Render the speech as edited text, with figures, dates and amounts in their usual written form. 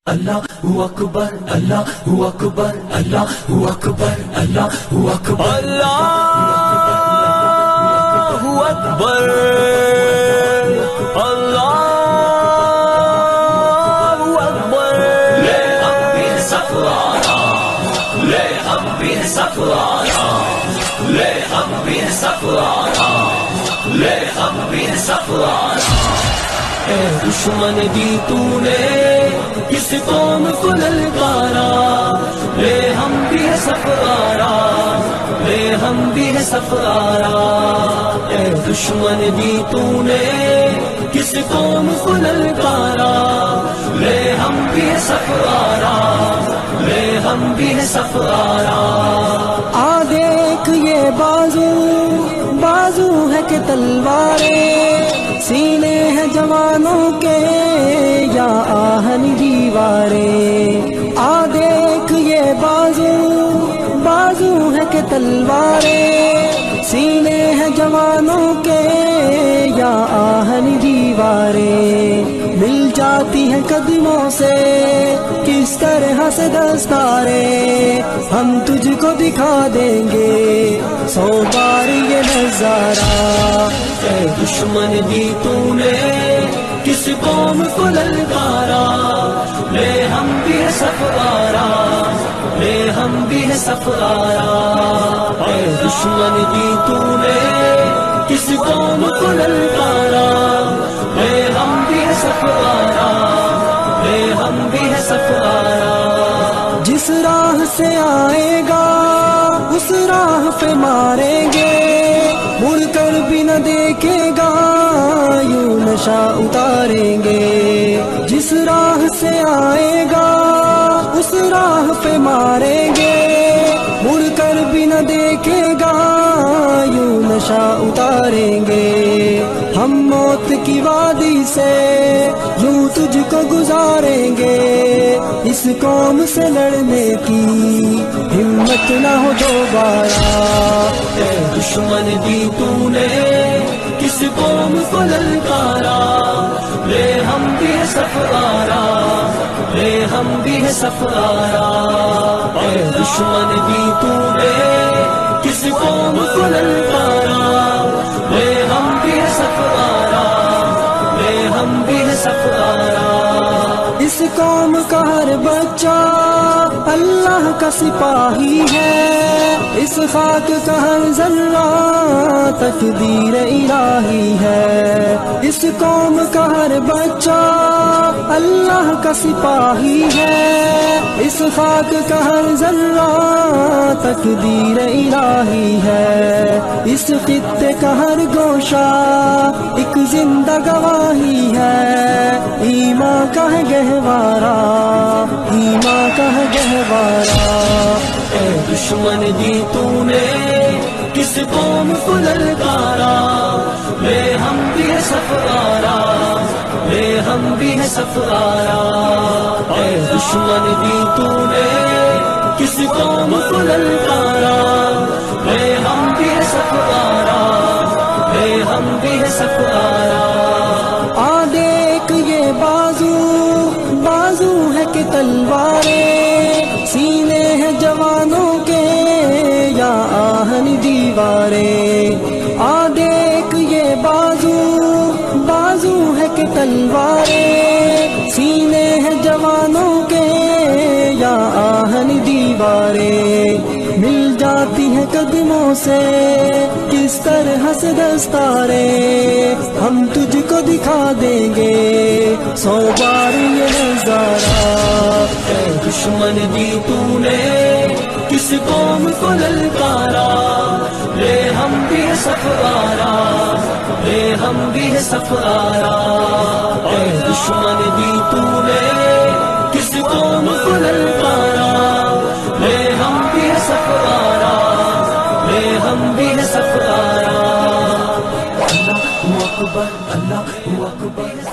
اللہ اکبر اللہ اکبر اللہ اکبر اللہ اکبر اللہ اکبر اللہ اکبر لے ہم بھی سفارا لے ہم بھی سفارا لے ہم بھی سفارا لے ہم بھی سفارا اے دشمن دی تو نے کس قوم کو للکارا لے ہم بھی سفارا لے ہم بھی سفارا اے دشمن دی تو نے کس قوم کو للکارا لے ہم بھی سفارا لے ہم بھی سفارا آ دیکھ یہ بازو بازو ہے کہ تلواریں سینے ہیں جوانوں کے یا آہن دیواریں آ دیکھ یہ بازو بازو ہے کہ تلواریں سینے ہیں جوانوں کے یا آہن دیواریں مل جاتی ہیں قدموں سے کس طرح سے دستاریں ہم تجھ کو دکھا دیں گے 100 بار یہ نظارہ اے دشمن دی تو نے کس قوم کو للکارا لے ہم بھی سفارا لے ہم بھی سفارا اے دشمن دی تو نے کس قوم کو للکارا لے ہم بھی سفارا لے ہم بھی سفارا جس راہ سے آئے گا اس راہ پہ ماریں گے مڑ کر بھی نہ دیکھے گا یوں نشہ اتاریں گے جس راہ سے آئے گا اس راہ پہ ماریں گے مڑ کر بھی نہ دیکھے گا یوں نشہ اتاریں گے ہم موت کی وادی سے یوں تجھ کو گزاریں گے اس قوم سے لڑنے کی ہمت نہ ہو دوبارہ اے دشمن دی تو نے کس قوم کو للکارا لے ہم بھی سفارا لے ہم بھی سفارا اے دشمن دی تو نے کس قوم کو للکارا لے ہم بھی سفارا لے ہم بھی سفارا اس قوم کا ہر بچہ اللہ کا سپاہی ہے اس خاک کا ہر ذرہ تقدیر الہی ہے اس قوم کا ہر بچہ اللہ کا سپاہی ہے اس خاک کا ہر ذرہ تقدیر الہی ہے اس خطے کا ہر گوشہ ایک زندہ گواہی ہے ایمان کا ہے گہوارہ ایمان کا ہے گہوارہ اے دشمن دی تو نے کس قوم کو للکارا لے ہم بھی سفارا لے ہم بھی سفارا اے دشمن دی تو نے کس قوم کو للکارا لے ہم بھی سفارا لے ہم بھی سفارا آ دیکھ یہ بازو بازو ہے کہ تلواریں سینے ہیں جوانوں کے یا آہن دیواریں آ دیکھ یہ بازو بازو ہے کہ تلواریں سینے ہیں جوانوں کے یا آہن دیواریں مل جاتی ہیں قدموں سے کس طرح سے دستاریں ہم تجھ کو دکھا دیں گے 100 بار یہ نظارہ اے دشمن دی تو نے کس قوم کو للکارا لے ہم بھی سفارا لے ہم بھی سفارا اے دشمن دی تو نے کس قوم کو للکارا لے ہم بھی سفارا لے ہم بھی سفارا اللہ اکبر اللہ اکبر